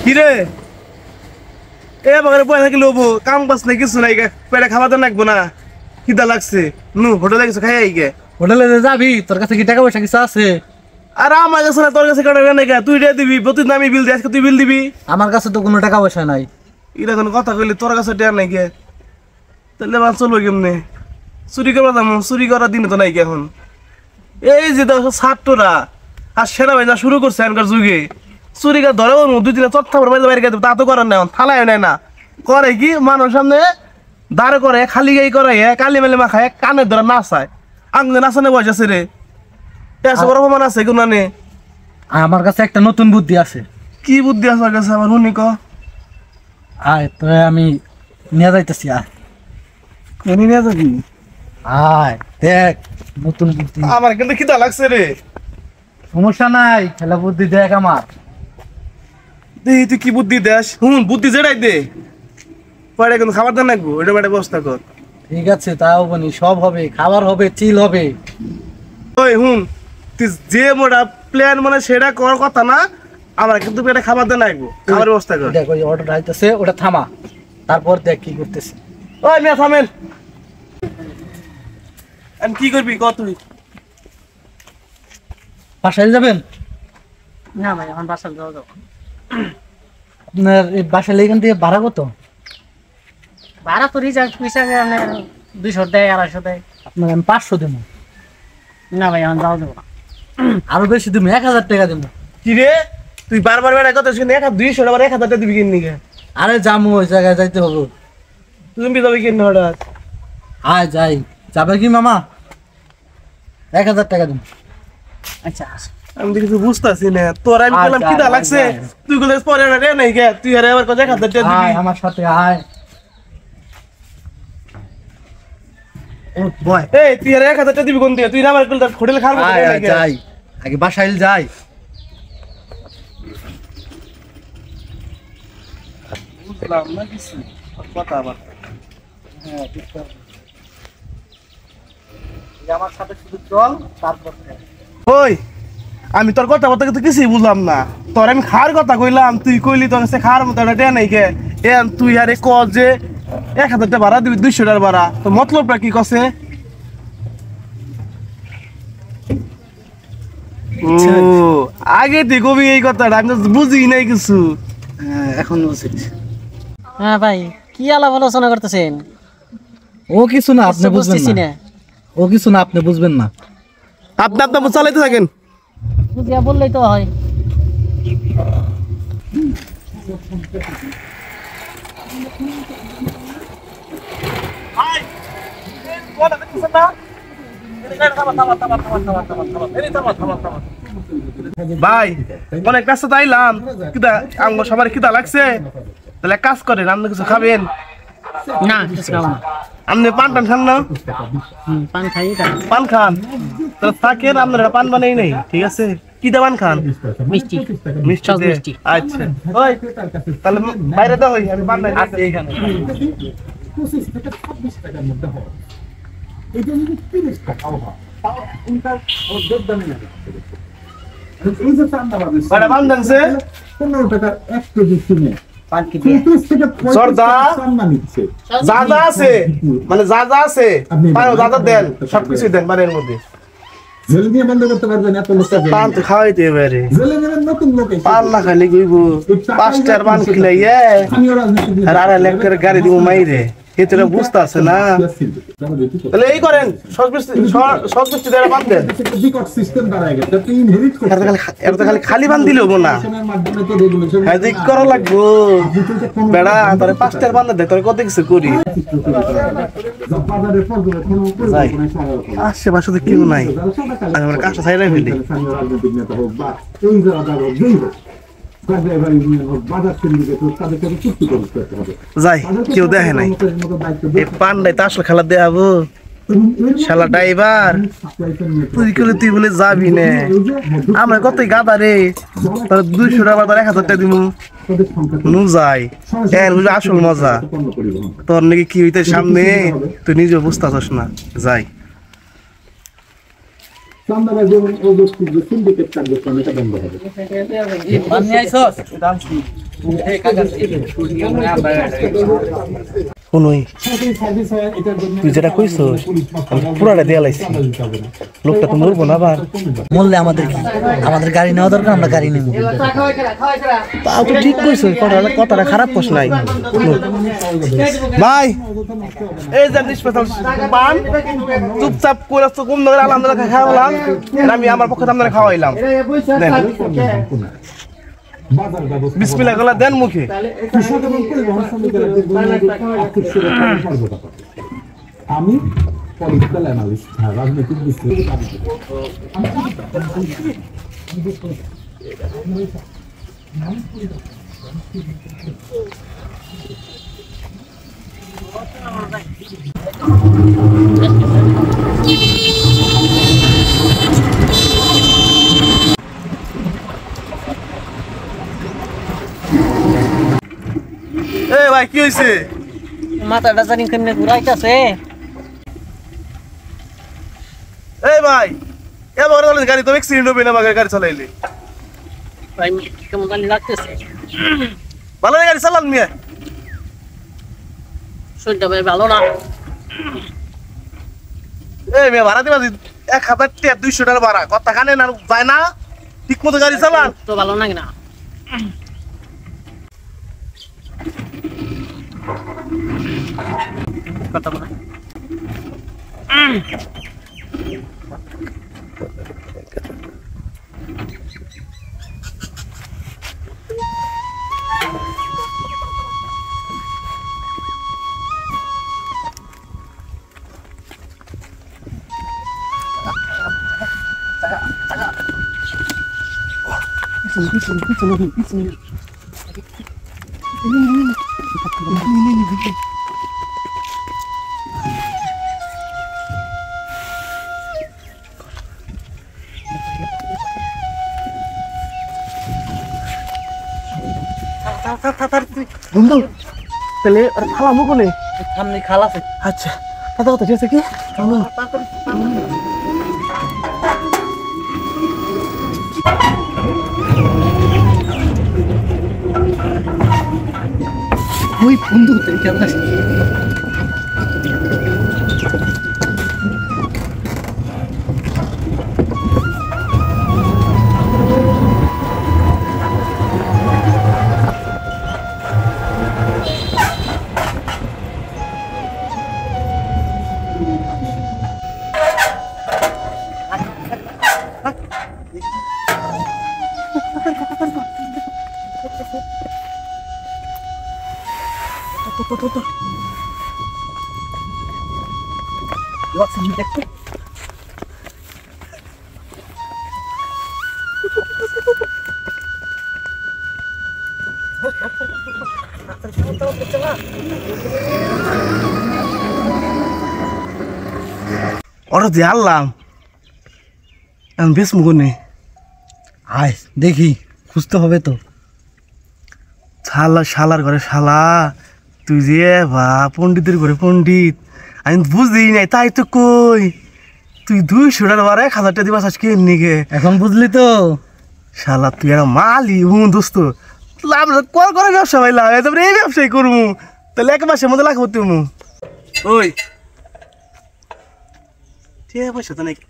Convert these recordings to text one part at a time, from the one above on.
কিরে এ বাগারে পয়সা কি লোবো কাম কাজ নাই কিছু নাই পেটে খাবার তো লাগবো না খিদা লাগছে হোটেলে কিছু খাই আই গে হোটেলে যাবি তোর কাছে কি টাকা পয়সা কিছু আছে? আর আমার কাছে না তোর কাছে কাটা নাই তুই রে দিবি প্রতিদিন আমি বিল দিই আজকে তুই বিল দিবি। আমার কাছে তো কোনো টাকা পয়সা নাই। এটা কোনো কথা কইলি তোর কাছে টেয়া নাই গে তাহলে আমার চলবো কেমনে? চুরি করা দাম চুরি করার দিন তো নাই এখন। এই যে ছাত্ররা আর সেনাবাহিনী শুরু করছে এখনকার যুগে চুরি করে ধরে দুই দিনে চট্টা বাইরে তা তো করার নাই থালায় নেয় না করে কি মানুষ সামনে দাঁড় করে খালি গাই করে কালি মেলে মাখায় কানের ধরে নাচায় আঙুলে নাচানে বয়স আছে রে বড় প্রমাণ আছে কোনো নে। আমার কাছে একটা নতুন বুদ্ধি আছে। কি বুদ্ধি আছে আমার কাছে আমার শুনি ক। আয় তো আমি নিয়ে যাইতেছি। আয় কোনি নিয়ে যাবি? আয় দেখ নতুন বুদ্ধি। আমার কিন্তু খিদা লাগছে রে। সমস্যা নাই খেলা বুদ্ধি দেখ আমার। দেখি তুই কি বুদ্ধি দেস বুদ্ধি যেটাই দে পরে কিন্তু খাবার দান লাগবো এটা বেটা ব্যবস্থা কর। ঠিক আছে তাও বনি সব হবে খাবার হবে চিল হবে। ওই তুই যে মোটা প্ল্যান মানে সেটা করার কথা না আমার কিন্তু পেটে খাবার দান লাগবো খাবার ব্যবস্থা কর। দেখ ওই অটোটা আইতেছে ওটা থামা তারপর দেখ কি করতেছে। ওই মিয়া থামেন আমি কি করবি ক তুই? বাসায় যাবেন? না ভাই এখন বাসায় যাওয়া যাবো। আপনার এই বাসায় এখান থেকে ভাড়া কত? ভাড়া তো রিচার্জ পয়সা 200 দেয় 250 দেয়। আপনার আমি 500 দেবো। না ভাই এখন যাওয়া যাবো না। আরো বেশি দেবো 1000 টাকা দেবো। কি রে তুই বারবার বেড়া কথা শুনে 200 টাকা 1000 টাকা দিবি কিনি গে? আরে যাবো ওই জায়গায় যাইতে হবে। তুমি যাবি কিনি হঠাৎ? আয় যাই যাবে কি মামা? 1000 টাকা দেবো। আচ্ছা আমি তো কিছু বুঝতেছি না তোর আমি বললাম খিদা লাগছে তুই গুলো পরে না রে নাই গে তুই আরে আবার কথা 1000 টাকা দিবি। আয় আমার সাথে আয়। ও বয় এই তুই আরে 1000 টাকা দিবি কোন দিয়ে তুই না আমার হোটেলে খাবো যাই আগে বাসায় যাই। বুঝলাম না কিছু কথা আবার হ্যাঁ ঠিক আছে আমার সাথে শুধু চল তারপর ওই আমি তোর কথা বলতে তো কিছুই বুঝলাম না তোর আমি খাওয়ার কথা কইলাম তুই কইলি তোর কাছে খাওয়ার মতো একটা নাই কে তুই আরে ক যে 1000 টাকা ভাড়া দিবি 200 টাকা ভাড়া তো মতলবটা কি কছে? ও আগে তুই কবি এই কথাটা আমি তো বুঝি নাই কিছু। এখন বুঝিস। হ্যাঁ ভাই কি আলাপ আলোচনা করতেছেন? ও কিছু না আপনি বুঝবেন না। ও কিছু না আপনি বুঝবেন না। আপনি আপনার চালাইতে থাকেন বুঝিয়া বললেই তো হয়। ভাই অনেক কাজ তো আইলাম কিদা আমগো সবার খিদা লাগছে তাহলে কাজ করেন আপনি কিছু খাবেন? না কিছু খাবো না। আপনি পান টান খান না? পান খাই পান খান তো থাকেন আপনারা পান বানাই নাই ঠিক আছে কি পান খান? মিষ্টি মিষ্টি সব দিয়ে? মিষ্টি। আচ্ছা ওই তাহলে বাইরে দাও আমি পান নাই আছে এখানে 25 থেকে 26 টাকার মধ্যে হয়। এটা যদি 30 টাকাও হয় তাও এখনকার ওর দামই না। এই যে চান্দা বাজে বড় পান দেনছে 15 টাকা 1 কেজি কিনে পান কি 30 থেকে 35 সর্দা? টাকা চান্দা নিচ্ছে। যা যা আছে মানে যা যা আছে পান যা যা দেন সবকিছু দেন বাড়ির মধ্যে। জেলে নিয়ে বন্ধ করতে পারবেন এত লোক পান তো খাওয়াইতে পারে জেলে নেবেন নতুন লোক এসে। পান না খালি কইব 5টার পান খিলাইয়ে স্থানীয় রাজনীতি আর আর লেকের গাড়ি দিব মাইরে এতটা বুঝতে আছে না তাহলে এই করেন সবকিছু দেড় পান দেন বিকট সিস্টেম দাঁড়ায় গেছে আপনি ইনহেরিট এত খালি খালি পান দিলে হবো না মাধ্যমে তো রেগুলেশন হ্যাঁ দিক করা লাগবো বেড়া তোরে 5টার পান দে তোরে কত কিছু করি বাজারে পর্যবেক্ষণ যাই আশেপাশে তো কেউ নাই আমি আমার কাজটা ছাইড়াই ফেলি স্থানীয় রাজনৈতিক নেতা হোক বা এই যারা যেই হোক ড্রাইভার ইউনিয়ন হোক বাজার সিন্ডিকেট হোক তাদেরকে চুক্তি করতে হবে। যাই কেউ দেখে নাই এই পান্ডাই তো আসলে খেলা দেখাবো শালা ড্রাইভার তুই করে তুই বলে যাবি না আমার কতই গাদা রে তোর 200 টাকা তোর 1000 টাকা দিমু নু যাই এর বুঝে আসল মজা তোর নাকি কি হইতে সামনে তুই নিজে বুঝতে পারছিস না যাই চান্দাবাজ এবং ও ব্যক্তির যে সিন্ডিকেট কার্যক্রম এটা বন্ধ হবে। পান নিয়ে আইছস? শুনুই সার্ভিস হয় এটার জন্য তুই যেটা কইছস আমি পুরাটা দেয়া লাইছি লোকটা তো মরবো না আবার বললে আমাদের কি আমাদের গাড়ি নেওয়া দরকার আমরা গাড়ি নেব তাও তো ঠিক কইছস কথাটা খারাপ কস নাই ভাই এই যে ডিসপেশাল পান চুপচাপ করে তো কম ধরে আলহামদুলিল্লাহ খাওয়ালাম আমি আমার পক্ষে আপনারা খাওয়াইলাম দেন বাজার ব্যবস্থা বিসমিল্লাহ গলা দেন মুখে কৃষক এবং পরিবহন শ্রমিকেরা আর্থিক সুরক্ষা সর্বদা পাবে। আমি পলিটিক্যাল অ্যানালিস্ট রাজনৈতিক বিশ্লেষক এই ভাই কি হইছে মাথাটা জানি কেমনে ঘুরাইতাছে। এই ভাই এবার গাড়ি তো অ্যাক্সিডেন্ট হবে না গাড়ি চালাইলে ভাই কেমন জানি লাগতেছে, ভালো গাড়ি চালান মিয়া শরীরটা ভাই ভালো না। এই মেয়ে ভাড়া দিবা 1,200 টাকা ভাড়া কথা কানে না যায় না ঠিক মতো গাড়ি চালান তো ভালো নাকি না? কথা বলা বন্ধু তাহলে আর খালামো কোনে সামনে খাল আছে। আচ্ছা দাদা কথা ঠিক আছে কি ওই বন্ধু কেমন আছে? ওরা যে আনলাম আমি বেশ মুখনে আয় দেখি খুঁজতে হবে তো। শালা শালার ঘরে শালা তুই যে বা পণ্ডিতের ঘরে পণ্ডিত আমি বুঝতেই নাই তাই তো কই তুই 200 টাকা বার 1,000 টাকা দিবাস আজকে নিকে এখন বুঝলি তো? শালা তুই আর মালি হুম দোস্ত লাভ কর করে ব্যবসা পাইলাম তারপরে এই ব্যবসায় করবো তাহলে 1 মাসের মধ্যে লাখ করতে ওই ঠিক পয়সা তো নাকি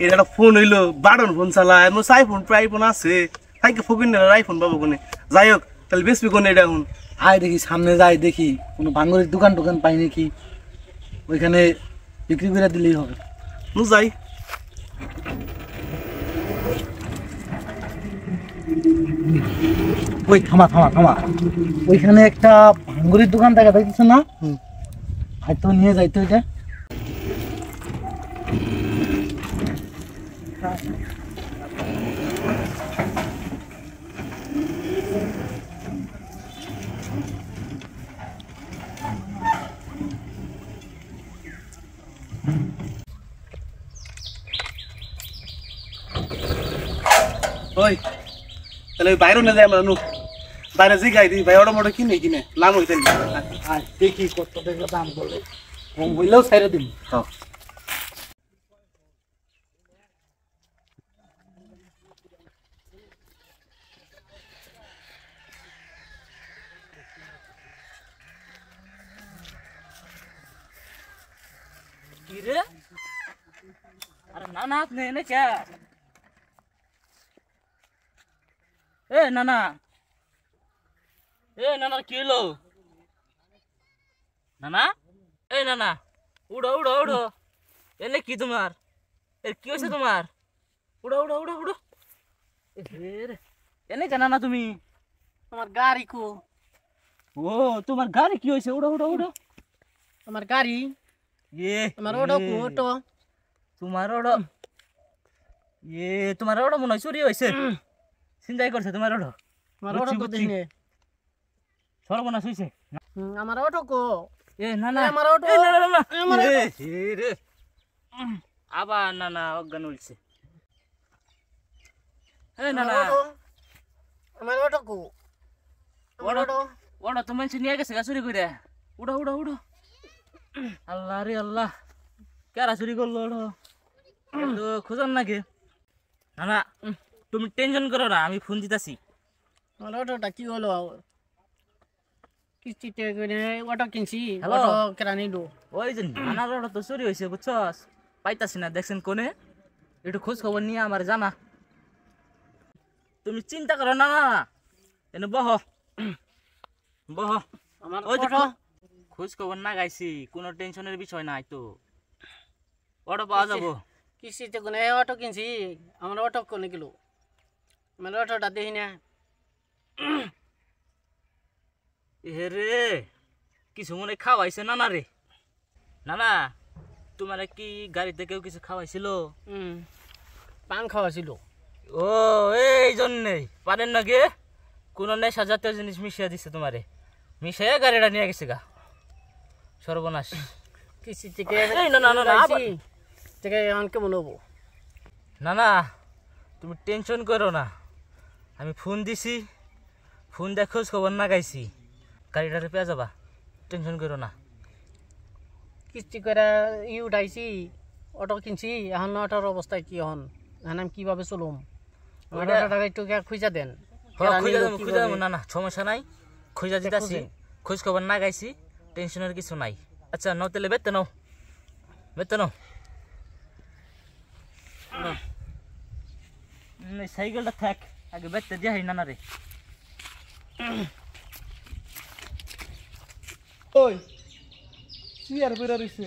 এটা একটা ফোন হইলো বাটন ফোন চালায় মোর আইফোন আইফোন আছে তাইকে ফকিন আইফোন পাবো কোনে যাই হোক তাহলে বেশি কোনে এটা এখন আয় দেখি সামনে যাই দেখি কোনো ভাঙ্গরের দোকান টোকান পাই নাকি, ওইখানে বিক্রি করে দিলেই হবে। নু যাই ওই থামা থামা থামা, ওইখানে একটা ভাঙ্গরের দোকান দেখা যাইতেছে না? হয়তো নিয়ে যাইতো এটা। ওই তাহলে ওই বাইরে নিয়ে যাই আমরা নু বাইরে যে গাই দিই ভাই ওটা মোটা কিনে কিনে নাম হইতে আর দেখি কত টাকা দাম বলে, কম হইলেও ছাইড়ে দিন। কি রে আরে নানা আপনি এনে কে এ নানা কি হলো নানা এই নানা উড়ো উড়ো উড়ো এনে কি তোমার এর কি হয়েছে তোমার উড়ো উড়ো উড়ো উড়ো এনে কেন না তুমি আমার গাড়ি কো ও তোমার গাড়ি কি হয়েছে উড়ো উড়ো উড়ো আমার গাড়ি আমার অটো কো অটো তোমার ওড়ো তোমার ওড়ো মনে হয় চুরি হয়েছে চিন্তাই করছে তোমার ওড়ো আমার অটো কো দিনে সর্বনাশ হয়েছে আমার অটো কো না না আমার অটো আমার রে আবার নানা অজ্ঞান উঠছে নানা আমার অটো কো ওড়ো তো মানুষ নিয়ে গেছে গা চুরি করে উড়ো উড়ো উড়ো আল্লাহ রে আল্লাহ কারা চুরি করলো ওড়ো তো খোঁজার নাকি না তুমি টেনশন করো না আমি ফোন দিতেছি আমার অটোটা কি হলো কিস্তিতে করে অটো কিনছি Hello? অটো কেনা নিলো ওই যে নানার ওড়ো তো চুরি হয়েছে বুঝছস পাইতাছি না দেখছেন কোনে একটু খোঁজ খবর নিয়ে আমার জানা তুমি চিন্তা করো না না এনে বহ বহ আমার ওই যে অটো খোঁজ খবর না গাইছি কোনো টেনশনের বিষয় নাই তো অটো পাওয়া যাবো কিস্তিতে করে অটো কিনছি আমার অটো কোনে গেল আমার অটোটা দেখি না এ রে কিছু মনে খাওয়াইছে নানা রে নানা তোমার কি গাড়িতে কেউ কিছু খাওয়াইছিল পান খাওয়া ছিল ও এই জন্যেই পারেন না গে কোনো নেশা জাতীয় জিনিস মিশিয়ে দিছে তোমারে মিশিয়ে গাড়িটা নিয়ে গেছে গা সর্বনাশ কিস্তি থেকে এই না, না, না, না, আবার- থেকে এখন কেমন হবো না না তুমি টেনশন করো না আমি ফোন দিছি ফোন দিয়ে খোঁজ খবর না গাইছি গাড়িটারে পেয়ে যাবা টেনশন করো না কিস্তি করে উঠাইছি অটো কিনছি এখন অটোর অবস্থায় কি হন এখন আমি কিভাবে চলুম আমার ওইটা- অটোটা একটু খুঁজা দেন খুঁজে দেবো খুঁজে দেবো না না সমস্যা নাই খুঁজা দিতেছি খুঁজেন। খোঁজ খবর না গাইছি টেনশনের কিছু নাই আচ্ছা নাও তাহলে বেতে নাও বেতে নাও এই সাইকেলটা থাক আগে বেতে দিয়ে হাই নানা রে ওই চেয়ার বেড়া রয়েছে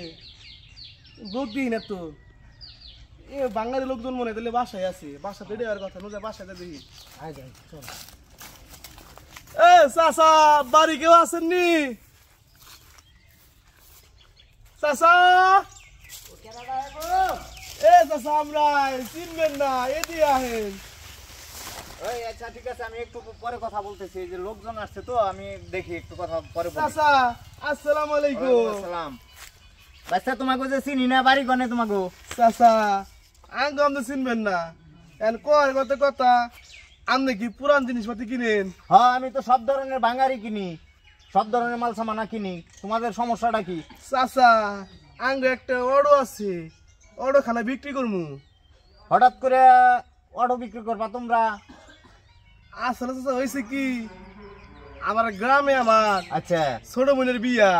লোক দিই না তো এ বাঙালি লোকজন মনে হয় তাহলে বাসায় আছে বাসা বেড়ে আর কথা নয় বাসায় দেখি এ চাচা বাড়ি কেউ আসেননি চাচা এ চাচা আমরা চিনবেন না এদিকে আহেন ওই আচ্ছা ঠিক আছে আমি একটু পরে কথা বলতেছি এই যে লোকজন আসছে তো আমি দেখি একটু কথা পরে বলি চাচা আসসালামু আলাইকুম ওয়ালাইকুম আসসালাম বাচ্চা তোমাকে যে চিনি না বাড়ি গনে তোমাকে চাচা আঙ্গ আপনি চিনবেন না এখন কয় কত কথা আপনি কি পুরান জিনিসপাতি কিনেন হ্যাঁ আমি তো সব ধরনের বাঙালি কিনি সব ধরনের মাল সামানা কিনি তোমাদের সমস্যাটা কি চাচা আঙ্গ একটা অটো আছে অটো খানা বিক্রি করমু হঠাৎ করে অটো বিক্রি করবা তোমরা আসলে চাচা হয়েছে কি আমার গ্রামে আমার আচ্ছা ছোট বোনের বিয়া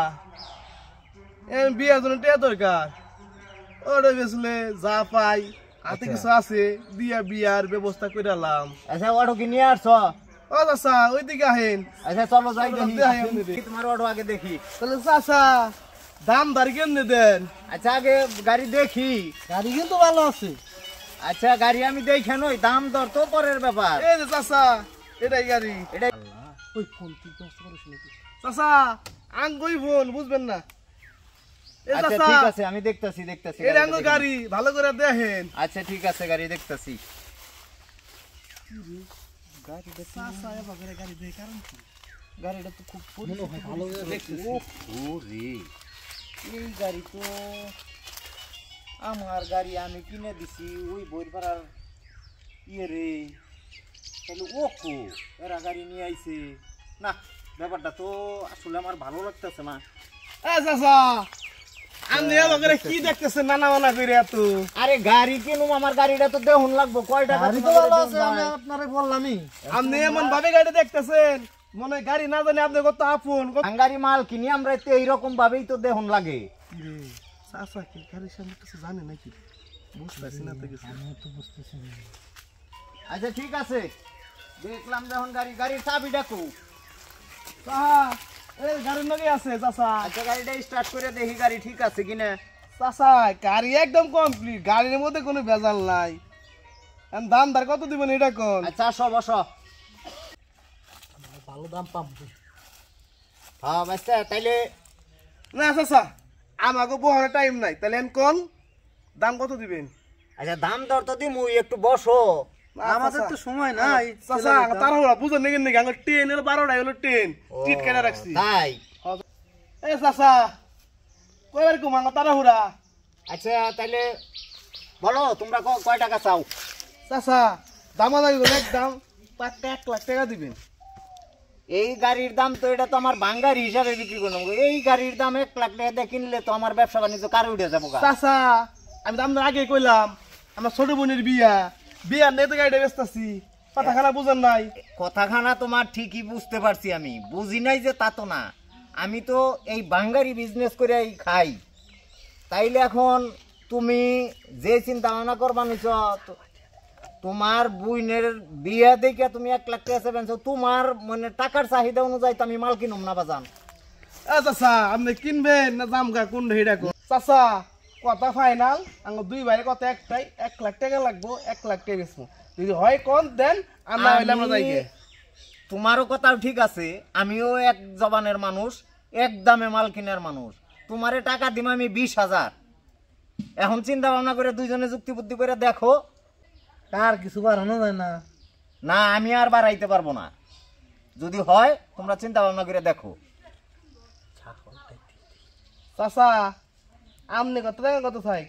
বিয়ার জন্য টিয়া দরকার অটো বেচলে যা পাই হাতে কিছু আছে দিয়া বিয়ার ব্যবস্থা করে আলাম আচ্ছা অটো কি নিয়ে আসছো ও চাচা ওইদিকে আহেন আচ্ছা চলো যাই চলো, দেখি যাই আমি দেখি। তোমার অটো আগে দেখি তাহলে চাচা দাম দাঁড়ি কেমনে দেন আচ্ছা আগে গাড়ি দেখি গাড়ি কিন্তু ভালো আছে আচ্ছা গাড়ি আমি দেখে নই দাম দর তো পরের ব্যাপার এই যে চাচা এটাই গাড়ি এটা ওই ফোন কি ব্যবস্থা করিস নাকি চাচা আঙ্গই ফোন বুঝবেন না এই আচ্ছা চাচা ঠিক আছে আমি দেখতাছি দেখতাছি এই আঙ্গ গাড়ি ভালো করে দেখেন আচ্ছা ঠিক আছে গাড়ি দেখতাছি চাচা এভাবে গাড়ি দেখে কারণ কি গাড়িটা তো খুব মনে হয় ভালো করে দেখতেছি ওরে এই গাড়ি তো আমার গাড়ি আমি কিনে দিছি ওই বইপাড়ার ইয়ে রে তাহলে ও কো এরা গাড়ি নিয়ে আইছে না ব্যাপারটা তো আসলে আমার ভালো লাগতেছে না এ চাচা আপনি এভাবে কি দেখতেছেন নানা মানা করে এত আরে গাড়ি কিনুম আমার গাড়িটা তো দেহুন লাগবো কয় টাকা গাড়ি তো ভালো আছে আমি আপনারে বললামই আপনি এমন ভাবে গাড়ি দেখতেছেন মনে হয় গাড়ি না জানি আপনি কত আপন বাঙালি মাল কিনি আমরা তো এইরকম ভাবেই তো দেহুন লাগে চাচা কি গাড়ির সামনে কিছু জানে নাকি বুঝতেছি না তো কিছু। আমিও তো বুঝতেছি না। আচ্ছা ঠিক আছে, দেখলাম যখন গাড়ির চাবি ডাকো। চাচা এই গাড়ির লগে আছে চাচা। আচ্ছা গাড়িটা স্টার্ট করে দেখি গাড়ি ঠিক আছে কিনা। চাচা গাড়ি একদম কমপ্লিট, গাড়ির মধ্যে কোনো ভেজাল নাই। এখন দাম দার কত দিবেন এটা কোন? আচ্ছা আসো বসো। ভালো দাম পাম। হ্যাঁ বাচ্চা তাইলে না চাচা আমাকে বহার টাইম নাই, তাহলে এখন কোন দাম কত দিবেন? আচ্ছা দাম দর তো দিমু, একটু বসো। আমাদের তো সময় নাই। চাচা তাড়াহুড়া বুঝেন নাকি নাকি আমার ট্রেন এলো 12টায় হলো ট্রেন টিট কেটে রাখছি। তাই এ চাচা কয়বার কম আমার তাড়াহুড়া। আচ্ছা তাইলে বলো তোমরা কয় টাকা চাও? চাচা দামা দামি করে একদম 1 লাখ টাকা দিবেন। এই গাড়ির দাম তো এটা তো আমার বাঙ্গারি হিসাবে বিক্রি করলাম। এই গাড়ির দাম 1 লাখ টাকা দিয়ে কিনলে তো আমার ব্যবসা বাণিজ্য কারে উঠে যাবো গা। চাচা আমি দাম আগে কইলাম আমার ছোট বোনের বিয়া নেই তো গাড়িটা বেচতেছি, কথাখানা বুঝেন নাই। কথাখানা তোমার ঠিকই বুঝতে পারছি, আমি বুঝি নাই যে তা তো না। আমি তো এই বাঙ্গারি বিজনেস করে খাই। তাইলে এখন তুমি যে চিন্তা ভাবনা করবা নিছ, তোমার বুইনের বিয়া দেখে তুমি 1 লাখ টাকা পেয়েছো, তোমার মানে টাকার চাহিদা অনুযায়ী তো আমি মাল কিনুম না বাজান। চাচা আপনি কিনবেন না দাম গা কোন হেডা কোন? চাচা কথা ফাইনাল, আমার দুই ভাইয়ের কথা একটাই, 1 লাখ টাকা লাগবো, 1 লাখ টাকা বেচবো। যদি হয় কোন দেন, আমরা হইলে আমরা যাইগে। তোমারও কথাও ঠিক আছে, আমিও এক জবানের মানুষ, এক দামে মাল কেনার মানুষ। তোমারে টাকা দিম আমি 20,000। এখন চিন্তা ভাবনা করে দুইজনে যুক্তি বুদ্ধি করে দেখো। কার কিছু বাড়ানো যায় না। না আমি আর বাড়াইতে পারবো না, যদি হয় তোমরা চিন্তা ভাবনা করে দেখো। চাচা আমনে কত টাকা কত চাই?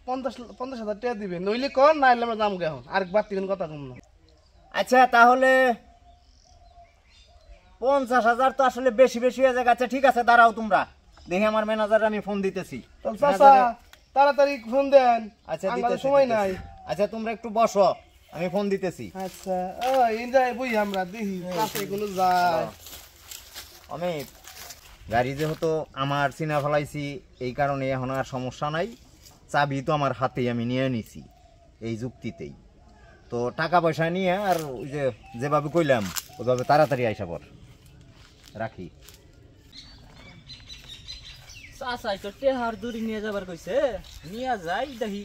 50,000 টাকা দিবেন, নইলে কোন না হইলে আমরা দাম গে এখন আর বাড়তি কোন কথা কম না। আচ্ছা তাহলে 50,000 তো আসলে বেশি বেশি হয়ে যায়। আচ্ছা ঠিক আছে দাঁড়াও তোমরা, দেখি আমার ম্যানেজার আমি ফোন দিতেছি। তাহলে চাচা তাড়াতাড়ি ফোন দেন, আচ্ছা আমার দিতেছি, সময় দিতেছি। নাই। আচ্ছা তোমরা একটু বসো, আমি ফোন দিতেছি। আচ্ছা এনজয় বই আমরা দেখি কাছে কোনো যায়। আমি গাড়ি যেহেতু আমার চিনা ফেলাইছি, এই কারণে এখন আর সমস্যা নাই। চাবি তো আমার হাতেই আমি নিয়ে নিছি এই যুক্তিতেই। তো টাকা পয়সা নিয়ে আর ওই যে যেভাবে কইলাম ওইভাবে তাড়াতাড়ি আইসা পর রাখি। চাচা তো টেহার দূরি নিয়ে যাবার কইছে, নিয়ে যাই দেখি।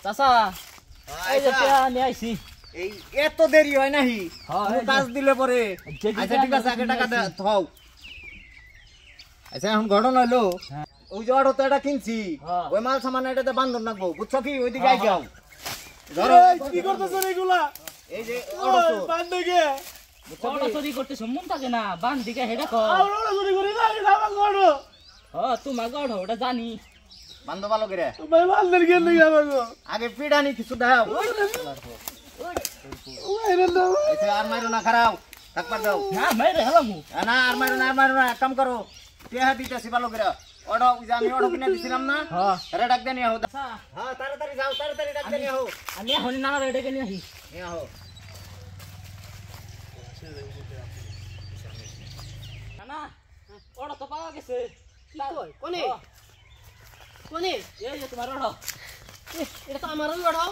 চাচা এই যে টেহা নিয়ে আইছি। এই এত দেরি হয় নাহি? হ্যাঁ, কোনো এই যে- কাজ দিলে পরে। যে- আচ্ছা ঠিক আছে, আগে টাকা থাও। আচ্ছা এখন ঘটনা হলো, ওই যে অটো তো এটা কিনছি, হ্যাঁ। ওই মাল সামান এটাতে বান্ধব রাখবো, বুঝছো কি? ওইদিকে আই যাও। ধরো কি করতেছেন এগুলা? এই যে অটো তো, বান্ধে গে বুঝছো ওটা কি? চুরি করতে মন থাকে না, বান দিকে হেডা কর। আমরা চুরি করি না, এটা আমার গড়। তোমার গড় ওটা জানি। বান্ধব ভালো করে। ভাই বান্ধের গেল নাকি আমাকে? আগে পিড়ানি কিছু দাও। আচ্ছা আর মারো না, খারাও থাকবার দাও। না মেরে হেলামু। না আর মারো না, আর মারো না, এক কাম করো, টেহা দিতেছি ভালো করে। অটো ওই যে আমি অটো কিনে দিছিলাম না, হ্যাঁ। আরে ডাক দেনি আহো। চাচা হ্যাঁ তাড়াতাড়ি যাও, তাড়াতাড়ি ডাক দেনি আহো। আমি এখন না রেডে নিয়ে আসি। নিয়ে আহো। না ওটা তো পাওয়া গেছে। কি কয় কোনে হ্যাঁ। কোনে? এই যে তোমার ওটা। এটা তো আমারও ওড়ো,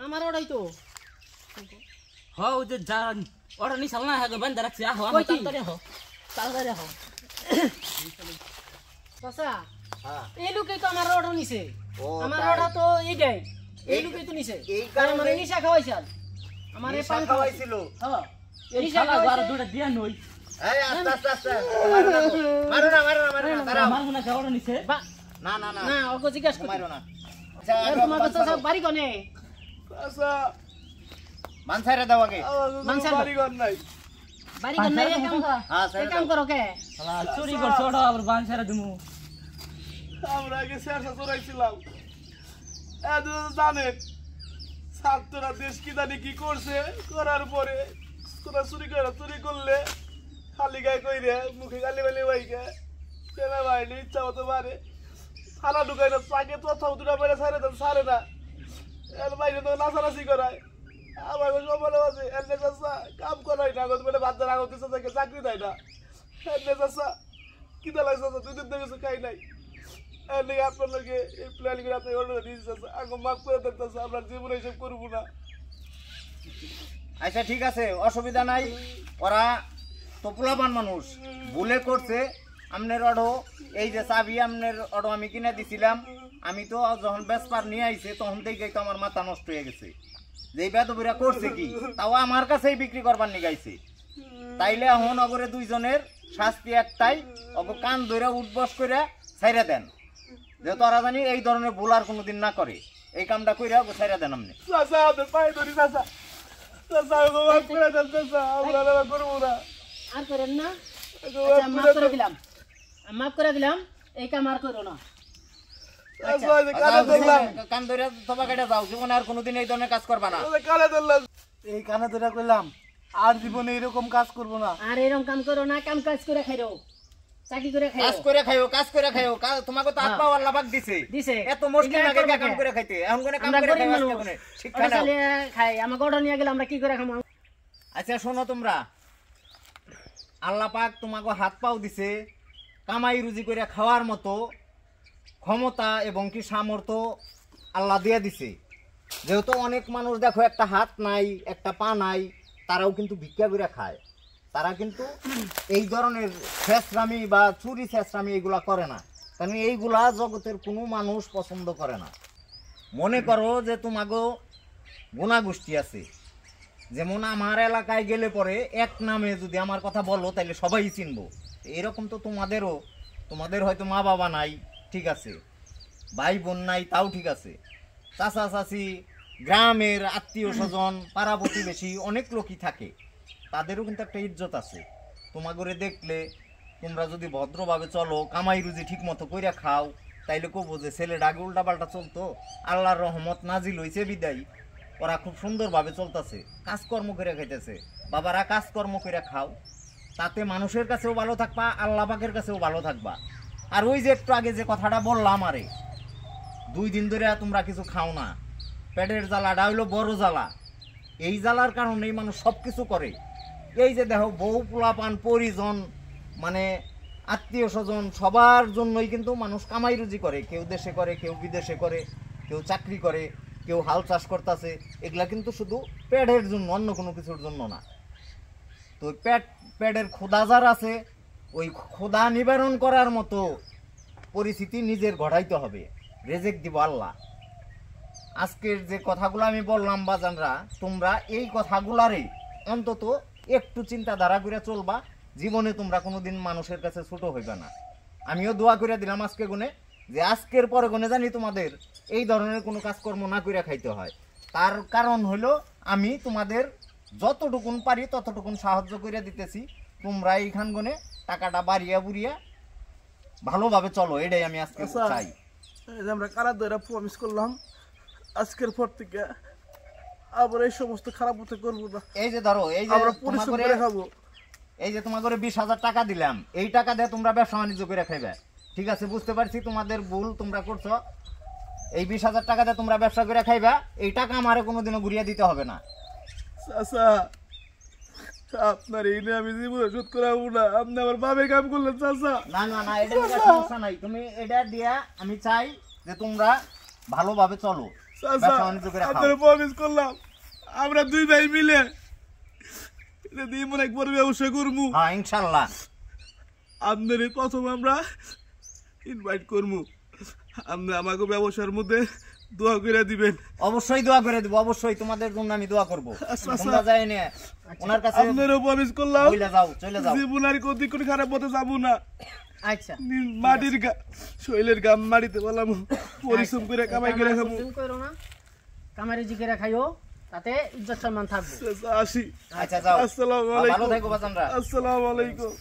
আমার ওড়াই তো। হ্যাঁ ওই যে যান ওটা নি সালনা হ্যাঁ বান্ধা রাখছি। আহো কই আমি কি? তাড়াতাড়ি আহো, তাড়াতাড়ি আহো। চাচা হ্যাঁ এই লোকেই তো আমার ওড়ো নিছে। ও, আমার তাই। ওড়া তো এইটাই, এই এই- লোকেই তো নিছে। এই আর কারণে- আমারে নিশা খাওয়াইছাল, আমারে নিশা পান খাওয়াইছিল। হ্যাঁ এই নিশা শালা খাওয়াইছে। আর দুটো দিয়া নই। এই আস্তে আস্তে আস্তে মারো না তো। মারো না, মারো না, মারো না, দাঁড়াও। আমার মনে হয় ওটা নিছে। বা- না না না, না ওকে জিজ্ঞাস করি। মারো না। আচ্ছা আর তোমার তো চাচা বাড়ি কোনে? আচ্ছা মান ছাইরা দাও আগে। মানসার বাড়ি ঘর নাই। বাড়ি কোনে? এই কাম হ্যাঁ এই ছাইরা কাম দাও। করো কে? শালা চুরি করছে ওটা আবার বান ছেড়ে দিমু। আমরা আগে শেরশা চড়াইছিলাম। জানেন ছাত্ররা দেশ কি জানি কি করছে, করার পরে তোরা চুরি করলে খালি গায়ে কইরে মুখে গালি বালি বাইকে সেনা বাহিনী ইচ্ছা মতো মারে। থানা ঢুকাই না, চাকে তো দুটা বাইরে ছাড়ে দেন, ছাড়ে না। এর বাইরে তো নাচানাচি করায়। আমার সবাই আছে এনে চাষা কাম করাই না, বলে বাচ্চার আগত দিচ্ছে তাকে চাকরি দেয় না। এনে চাষা কিতা লাগছে চাচা, 2 দিন থেকে কিছু খাই নাই। এর লেগে আপনার লগে এই প্ল্যান করে আপনি অর্ডার দিয়েছি চাচা, আগে মাফ করে দেন চাচা, আমরা জীবনে এসব করবো না। আচ্ছা ঠিক আছে, অসুবিধা নাই। ওরা তো পোলাপান মানুষ, ভুলে করছে। আমনের অডো এই যে চাবি আমনের অডো আমি কিনে দিছিলাম, আমি তো যখন বেসপার নিয়ে আইছে তখন থেকেই তো আমার মাথা নষ্ট হয়ে গেছে যে এই বেদবুরা করছে কি, তাও আমার কাছেই বিক্রি করবার নিগাইছে। তাইলে এখন অগরে দুইজনের শাস্তি একটাই, অগ কান ধরে উঠবস করে ছাইরা দেন, যেহেতু ওরা জানি এই ধরনের ভুল আর কোনোদিন না করে। এই কামটা কইরা অগ ছাইরা দেন আপনি। চাচা আপনার পায়ে ধরি চাচা, চাচা আমাকে মাফ করে দেন চাচা, আমরা আর করবো না। আর করেন না? আমাকে আচ্ছা, মাফ মাফ করে করে দেন। দিলাম, মাফ করে দিলাম, এই কাম আর করো না। চাচা, এই যে কানে ধরলাম, কান ধরে তবা কেটে যাও, জীবনে আর কোনোদিন এই ধরনের কাজ করবা না। চাচা, কানে ধরলাম। এই কানে ধরে কইলাম আর জীবনে এরকম কাজ করব না। আর এরকম কাম করো না, কাম কাজ করে খাইরো, চাকরি করে খাইরো। কাজ করে খাইও, কাজ করে খাইও। তোমাকে তো হাত পা আল্লাহ পাক দিছে, দিছে। এত মুশকিল এগুলা লাগে করবা কাম কে? করে খাইতে। এখন কোনে কাম আমরা করে গরিব খাইও, মানুষ, আজকে কোনে শিক্ষা ওটা নাও। চালিয়ে খাই, আমাকে অর্ডার নিয়ে গেলে আমরা কি করে খাবো? আচ্ছা শোনো, তোমরা আল্লাহ পাক তোমাকে হাত পাও দিছে, কামাই রুজি করে খাওয়ার মতো ক্ষমতা এবং কি সামর্থ্য আল্লাহ দিয়ে দিছে। যেহেতু অনেক মানুষ দেখো একটা হাত নাই, একটা পা নাই, তারাও কিন্তু ভিক্ষা করে খায়। তারা কিন্তু এই ধরনের শেষরামি বা চুরি শেষরামি এগুলা করে না, কারণ এইগুলা জগতের কোনো মানুষ পছন্দ করে না। মনে করো যে তোমাকে গোনাগোষ্ঠী আছে, যেমন আমার এলাকায় গেলে পরে এক নামে যদি আমার কথা বলো তাহলে সবাই চিনবো। এরকম তো তোমাদেরও, তোমাদের হয়তো মা বাবা নাই, ঠিক আছে, ভাই বোন নাই, তাও ঠিক আছে, চাচা চাচি, গ্রামের আত্মীয় স্বজন, পাড়া প্রতিবেশী অনেক লোকই থাকে, তাদেরও কিন্তু একটা ইজ্জত আছে। তোমাগরে দেখলে তোমরা যদি ভদ্রভাবে চলো, কামাই রুজি ঠিক মতো কইরা খাও, তাইলে কবো যে ছেলেটা আগে উল্টা পাল্টা চলতো, আল্লাহর রহমত নাজিল হইছে বিদায় ওরা খুব সুন্দরভাবে চলতেছে, কাজকর্ম করে খাইতেছে। বাবারা কাজকর্ম করে খাও, তাতে মানুষের কাছেও ভালো থাকবা, আল্লাহ পাকের কাছেও ভালো থাকবা। আর ওই যে একটু আগে যে কথাটা বললাম, আরে 2 দিন ধরে তোমরা কিছু খাও না, পেটের জ্বালাটা হইলো বড় জ্বালা। এই জ্বালার কারণেই মানুষ সব কিছু করে। এই যে দেখো বউ পোলাপান পরিজন মানে আত্মীয় স্বজন সবার জন্যই কিন্তু মানুষ কামাই রুজি করে, কেউ দেশে করে, কেউ বিদেশে করে, কেউ চাকরি করে, কেউ হাল চাষ করতেছে। এগুলা কিন্তু শুধু পেটের জন্য, অন্য কোনো কিছুর জন্য না। তো পেটের ক্ষুধা যার আছে, ওই ক্ষুধা নিবারণ করার মতো পরিস্থিতি নিজের গড়াইতে হবে, রেজেক দিব আল্লাহ। আজকের যে কথাগুলো আমি বললাম বাজানরা, তোমরা এই কথাগুলারই অন্তত একটু চিন্তাধারা করে চলবা, জীবনে তোমরা কোনোদিন মানুষের কাছে ছোট হইবে না। আমিও দোয়া করে দিলাম আজকে গুনে, যে আজকের পরে গুনে জানি তোমাদের এই ধরনের কোনো কাজকর্ম না করে খাইতে হয়। তার কারণ হলো আমি তোমাদের যতটুকুন পারি ততটুকুন সাহায্য করে দিতেছি। তোমরা এইখান গুনে টাকাটা বাড়িয়া বুড়িয়া ভালোভাবে চলো, এটাই আমি আজকে আচ্ছা। চাই। এই যে আমরা কারা ধরে প্রমিস করলাম আজকের পর থেকে আবার এই সমস্ত খারাপ হতে করবো না, এই যে ধরো, এই যে আমরা পরিশ্রম করে খাবো। এই যে তোমাকে 20,000 টাকা দিলাম, এই টাকা দিয়ে তোমরা ব্যবসা বাণিজ্য করে খাইবে, ঠিক আছে? বুঝতে পারছি তোমাদের ভুল তোমরা করছো। এই 20,000 টাকা দিয়ে তোমরা ব্যবসা করে খাইবা, এই টাকা আমারে কোনোদিনও ঘুরিয়ে দিতে হবে না। চাচা, আপনার এই নিয়ে আমি জীবনে শোধ করাবো না, আপনি আমার বাপের কাম করলেন চাচা। না না না, এটা নিয়ে সমস্যা নাই, তুমি এটা দিয়া আমি চাই যে তোমরা ভালোভাবে চলো, চাচা, ব্যবসা বাণিজ্য করে খাও। আপনার প্রমিস করলাম আমরা 2 ভাই মিলে এটা দিয়ে মনে এক বড় ব্যবসা করবো। হ্যাঁ ইনশাল্লাহ। আপনার প্রথম আমরা ইনভাইট করবো, আপনি আমাকে ব্যবসার মধ্যে দোয়া করে দিবেন। অবশ্যই দোয়া করে দিব, অবশ্যই তোমাদের জন্য আমি দোয়া করবো। আচ্ছা, তোমরা যাই নিয়ে ওনার কাছে আপনারও প্রমিস করলাম বইলা যাও, চলে যাও। জীবন আর কদিক করে খারাপ পথে যাবো না, আচ্ছা, মাটির শৈলের গাম মাটিতে বললাম, পরিশ্রম করে কামাই করে খাবো। করো না, কামারি জি করে খাইও, তাতে ইজ্জত সম্মান থাকবে। চাচা, আসি। আচ্ছা যাও, আসসালামু ভালো আলাইকুম। থাকো বাজানরা। আসসালামু আলাইকুম।